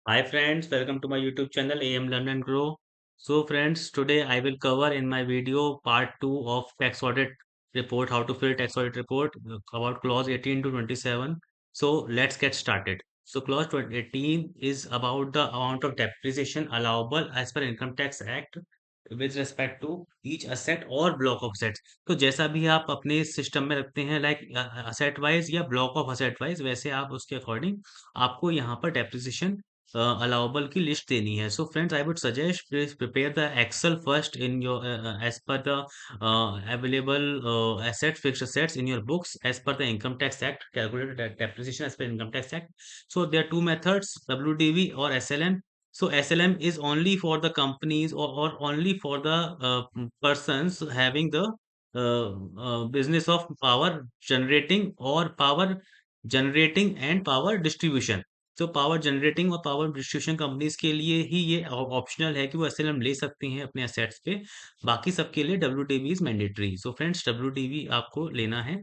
Hi friends, welcome to my YouTube channel AM Learn and Grow. So friends, today I will cover in my video part 2 of tax audit report, how to fill tax audit report about clause 18 to 27. So let's get started. So clause 18 is about the amount of depreciation allowable as per Income Tax Act with respect to each asset और block of assets. तो जैसा भी आप अपने system में रखते हैं like asset wise या ब्लॉक ऑफ असेट वाइज वैसे आप उसके अकॉर्डिंग आपको यहाँ पर डेप्रिसिएशन allowable की लिस्ट देनी है. So friends, I would suggest please prepare the Excel first in your as per the available asset fixed assets in your books as per the Income Tax Act, calculated depreciation as per Income Tax Act. So there are two methods, WDV or SLM. So SLM is only for the companies or only for the persons having the business of power generating or power generating and power distribution. तो power generating और power distribution companies के लिए ही ये optional है कि वो SLM ले सकती हैं अपने एसेट्स पे. बाकी सबके लिए WTV is mandatory. So friends, WTV आपको लेना है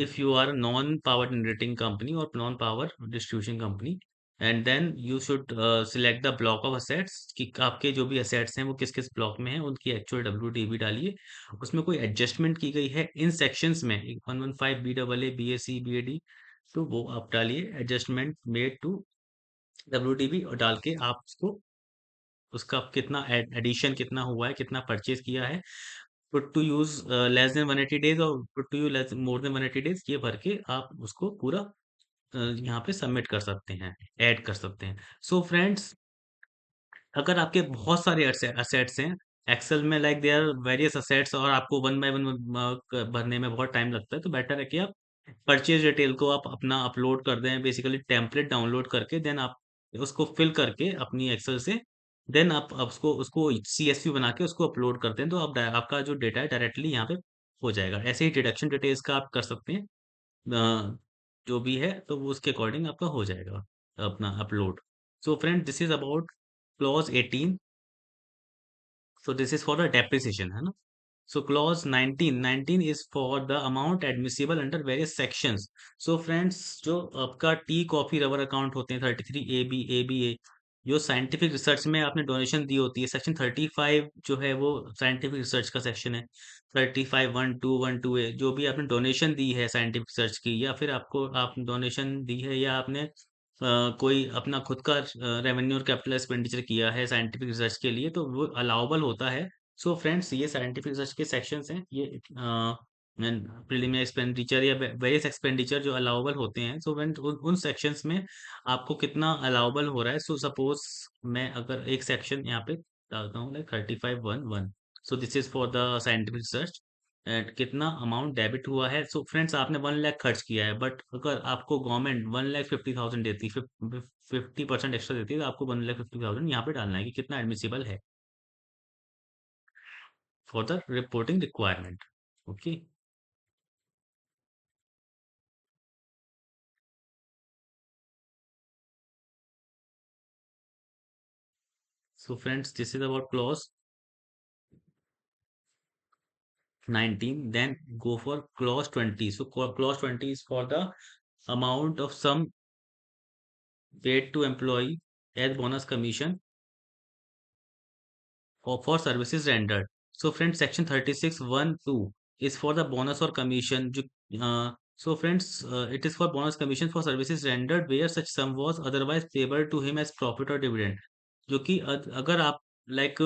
if you are non power generating company और non power distribution company. And then you should select the block of assets कि आपके जो भी असेट्स हैं वो किस किस ब्लॉक में हैं, उनकी एक्चुअल डब्ल्यूटीवी डालिए. उसमें कोई एडजस्टमेंट की गई है इन सेक्शंस में 115 B double A B S C B A D, तो वो आप डालिए एडजस्टमेंट मेड टू डब्ल्यूटीबी और डाल के आप उसको उसका कितना एडिशन कितना हुआ है, कितना परचेज किया है, put to use less than 180 days और put to use more than 180 days, ये भर के आप उसको पूरा यहाँ पे सबमिट कर सकते हैं, ऐड कर सकते हैं. सो फ्रेंड्स, अगर आपके बहुत सारे असेट्स हैं एक्सेल में, लाइक देयर वेरियस असेट्स, और आपको वन बाय वन भरने में बहुत टाइम लगता है, तो बेटर है कि आप परचेज डिटेल को आप अपना अपलोड कर दें, बेसिकली टेम्पलेट डाउनलोड करके देन आप उसको फिल करके अपनी एक्सेल से देन आप उसको उसको सीएसवी बना के उसको अपलोड करते हैं, तो आप आपका जो डेटा है डायरेक्टली यहाँ पे हो जाएगा. ऐसे ही डिडक्शन डिटेल्स का आप कर सकते हैं. अ, जो भी है तो वो उसके अकॉर्डिंग आपका हो जाएगा अपना upload. So friend, this is about clause 18. So this is for the depreciation, है ना. So clause 19 is for the amount admissible under various sections. So friends, जो आपका टी कॉफी रबर अकाउंट होते हैं 33 ए बी ए, जो scientific research में आपने donation दी होती है, सेक्शन 35 जो है वो साइंटिफिक रिसर्च का सेक्शन है. 35(1)(2)(1)(2)(a), जो भी आपने डोनेशन दी है साइंटिफिक रिसर्च की, या फिर आपको आप डोनेशन दी है, या आपने कोई अपना खुद का रेवेन्यू और कैपिटल एक्सपेंडिचर किया है साइंटिफिक रिसर्च के लिए, तो वो अलाउबल होता है. सो फ्रेंड्स, ये साइंटिफिक रिसर्च के सेक्शंस हैं, ये प्रिलिमिनरी एक्सपेंडिचर या वेरियस एक्सपेंडिचर जो अलाउबल होते हैं. सो व्हेन उन सेक्शंस में आपको कितना अलाउबल हो रहा है. सो सपोज मैं अगर एक सेक्शन यहाँ पे डालता हूँ like 35(1)(1), so this is for the scientific research and कितना अमाउंट डेबिट हुआ है. सो फ्रेंड्स, आपने 1 लाख खर्च किया है, बट अगर आपको गवर्नमेंट 1,50,000 देती, 50% एक्स्ट्रा देती है, तो आपको 1,50,000 यहाँ पे डालना है कि कितना एडमिसिबल है for the reporting requirement. Okay. So friends, this is about clause 19. Then go for clause 20. So clause 20 is for the amount of sum paid to employee as bonus commission or for services rendered. So friends, section 36(1)(2) is for the bonus or commission. So friends, it is for bonus commission for services rendered where such sum was otherwise payable to him as profit or dividend. जो कि अगर आप like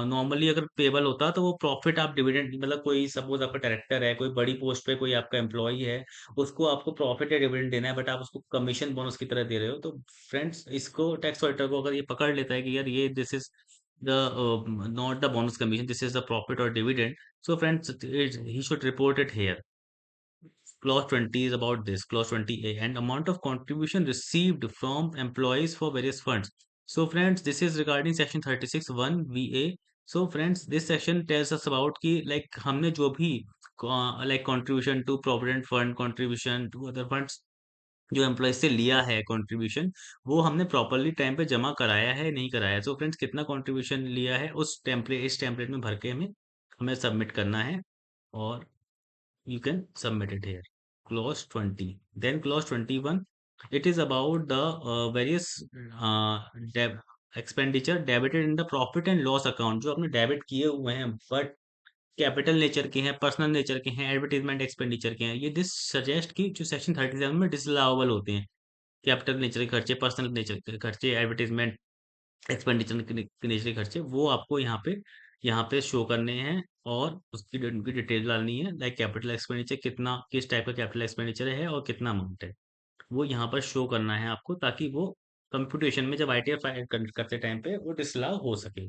normally अगर payable होता तो वो profit आप dividend, मतलब कोई सपोज आपका डायरेक्टर है, कोई बड़ी पोस्ट पे कोई आपका एम्प्लॉई है, उसको आपको प्रॉफिट या डिविडेंड देना है, बट आप उसको कमीशन बोनस की तरह दे रहे हो. तो फ्रेंड्स, इसको टैक्स ऑडिटर को अगर ये पकड़ लेता है कि यार ये this is the not the bonus commission, this is the profit और dividend, so friends he should report it here. Clause 20 is about this. Clause 20A, and amount of contribution received from employees for various funds. So friends, this is regarding section 36(1) VA. So friends, this section tells us about कि like हमने जो भी like contribution to provident fund, contribution to other funds जो employ से लिया है contribution, वो हमने प्रॉपरली टाइम पे जमा कराया है नहीं कराया है. सो फ्रेंड्स, कितना कंट्रीब्यूशन लिया है उस टेम्पलेट इस टेम्पलेट में भर के हमें हमें सबमिट करना है, और you can submit it here. Clause 20. Then clause 21. It is about the various expenditure debited in the profit and loss account, जो आपने डेबिट किए हुए हैं बट कैपिटल नेचर के हैं, पर्सनल नेचर के हैं, एडवर्टीजमेंट एक्सपेंडिचर के हैं। ये दिस सजेस्ट कि जो सेक्शन 37 में डिसअलाउएबल होते हैं, कैपिटल नेचर के खर्चे, पर्सनल नेचर के खर्चे, एडवर्टीजमेंट एक्सपेंडिचर के नेचर के खर्चे, वो आपको यहाँ पे शो करने हैं। और उसकी उनकी डिटेल डालनी है, लाइक कैपिटल एक्सपेंडिचर कितना, किस टाइप का कैपिटल एक्सपेंडिचर है और कितना अमाउंट है, वो यहाँ पर शो करना है आपको, ताकि वो कंप्यूटेशन में जब आईटीआर फाइल करते टाइम पे वो डिसअलाउ हो सके।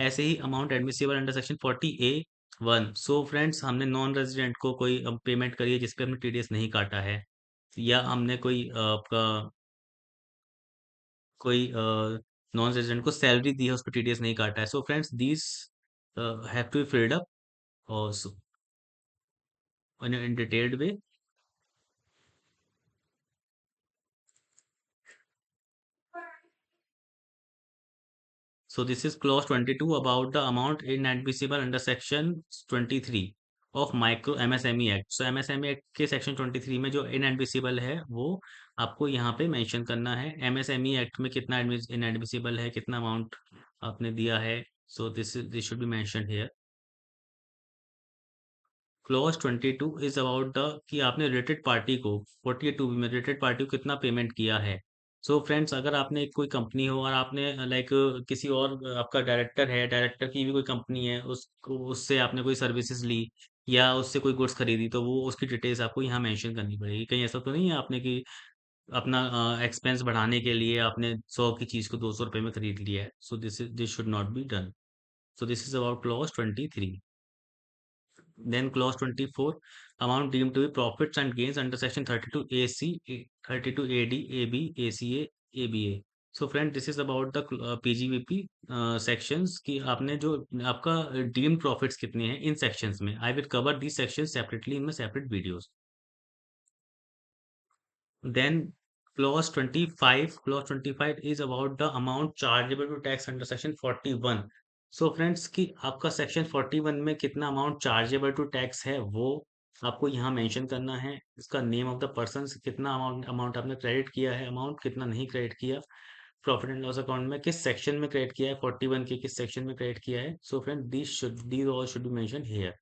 ऐसे ही amount admissible under section 40A(1). So friends, हमने नॉन रेजिडेंट को कोई पेमेंट करी है जिसपे हमने टीडीएस नहीं काटा है, या हमने आपका कोई नॉन रेजिडेंट को सैलरी दी है, उस पर टीडीएस नहीं काटा है। So friends, these have to be filled up also in detailed way. So this is clause 22 about the amount inadmissible under section 23 of micro MSME Act. So MSME Act के section 23 में जो inadmissible है वो आपको यहाँ पे mention करना है। MSME Act में कितना inadmissible है, कितना अमाउंट आपने दिया है, so this should be mentioned here. Clause 22 is about the कि आपने रिलेटेड पार्टी को 48(2) में रिलेटेड पार्टी को कितना पेमेंट किया है। सो फ्रेंड्स, अगर आपने कोई कंपनी हो और आपने लाइक किसी और आपका डायरेक्टर है, डायरेक्टर की भी कोई कंपनी है, उसको उससे आपने कोई सर्विसेज ली या उससे कोई गुड्स खरीदी, तो वो उसकी डिटेल्स आपको यहाँ मेंशन करनी पड़ेगी। कहीं ऐसा तो नहीं है आपने कि अपना एक्सपेंस बढ़ाने के लिए आपने 100 की चीज को 200 रुपये में खरीद लिया है। So this should not be done. So this is about clause 23। Then clause 24, amount deemed to be profits and gains under section 32AC, 32AD, AB, ACA, ABA. So friend, this is about the PGBP sections कि आपने जो आपका deemed profits कितने हैं इन sections में. I will cover these sections separately in my separate videos. Then clause 25 is about the amount chargeable to tax under section 41. So friends, कि आपका section 41 में कितना amount chargeable to tax है वो आपको यहाँ मेंशन करना है। इसका नेम ऑफ द पर्सन, कितना अमाउंट आपने क्रेडिट किया है, अमाउंट कितना नहीं क्रेडिट किया, प्रॉफिट एंड लॉस अकाउंट में किस सेक्शन में क्रेडिट किया है, 41 के किस सेक्शन में क्रेडिट किया है। So friend, these all should be mention here.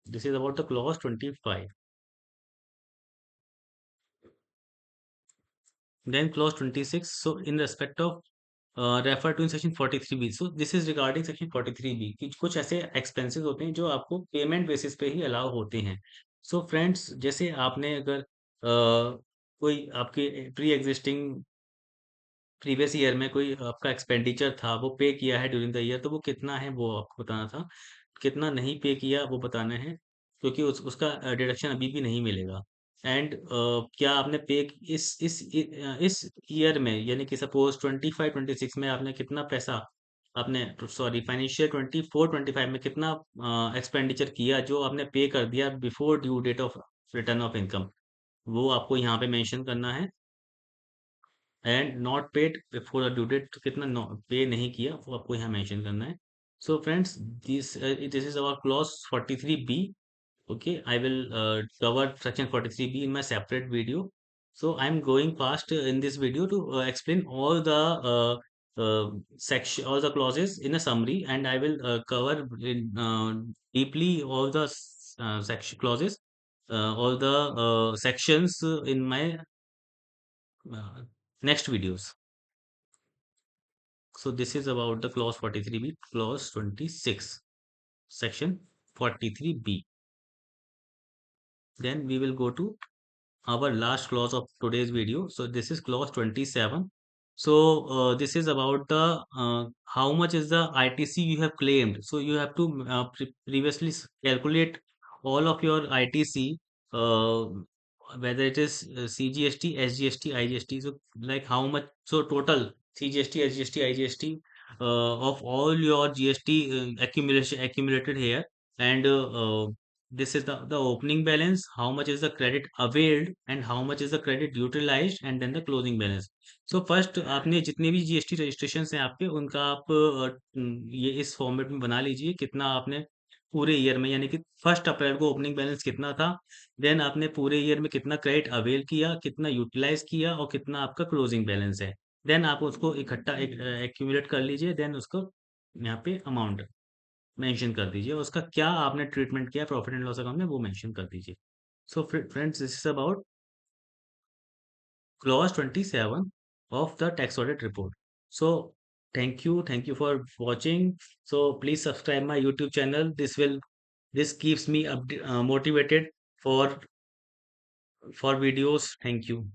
This is about the clause 25. Then clause 26. So in respect of refer to in section 43B. So this is regarding section 43B कि कुछ ऐसे expenses होते हैं जो आपको payment basis पे ही allow होते हैं। सो फ्रेंड्स, जैसे आपने अगर कोई आपके प्री एग्जिस्टिंग प्रीवियस ईयर में कोई आपका एक्सपेंडिचर था, वो पे किया है ड्यूरिंग द ईयर, तो वो कितना है वो आपको बताना था। कितना नहीं पे किया वो बताना है, क्योंकि उसका डिडक्शन अभी भी नहीं मिलेगा। एंड क्या आपने पे इस ईयर में, यानी कि सपोज 25-26 में आपने कितना पैसा, आपने सॉरी फाइनेंशियल 24-25 में कितना एक्सपेंडिचर किया जो आपने पे कर दिया before due date of return of income, वो आपको यहाँ पे मेंशन करना है। And not paid before the due date, तो कितना पे नहीं किया वो आपको यहाँ मेंशन करना है। So friends, this is our clause 43B. Okay, I will cover section 43B in my separate video. So I'm going fast in this video to explain all the section, all the clauses in a summary, and I will cover deeply all the section clauses, all the sections in my uh, next videos. So this is about the clause 43B. Clause 26, section 43B. Then we will go to our last clause of today's video. So this is clause 27. So this is about the how much is the ITC you have claimed. So you have to previously calculate all of your ITC, whether it is CGST, SGST, IGST. So like how much, so total CGST, SGST, IGST of all your GST accumulation accumulated here, and this is the opening balance, how much is the credit availed and how much is the credit utilized, and then the closing balance. So first, आपने जितने भी GST registration हैं आपके, उनका आप ये इस format में बना लीजिए, कितना आपने पूरे ईयर में, यानी कि 1 अप्रैल को ओपनिंग बैलेंस कितना था, देन आपने पूरे ईयर में कितना क्रेडिट अवेल किया, कितना यूटिलाइज़ किया और कितना आपका क्लोजिंग बैलेंस है। देन आप उसको इकट्ठा एक्यूमुलेट कर लीजिए, देन उसको यहाँ पे अमाउंट मेंशन कर दीजिए। उसका क्या आपने ट्रीटमेंट किया प्रॉफिट एंड लॉस अकाउंट में, वो मेंशन कर दीजिए। So friends, this is about clause 27 of the tax audit report. So thank you for watching. So please subscribe my YouTube channel. This keeps me motivated for videos. Thank you.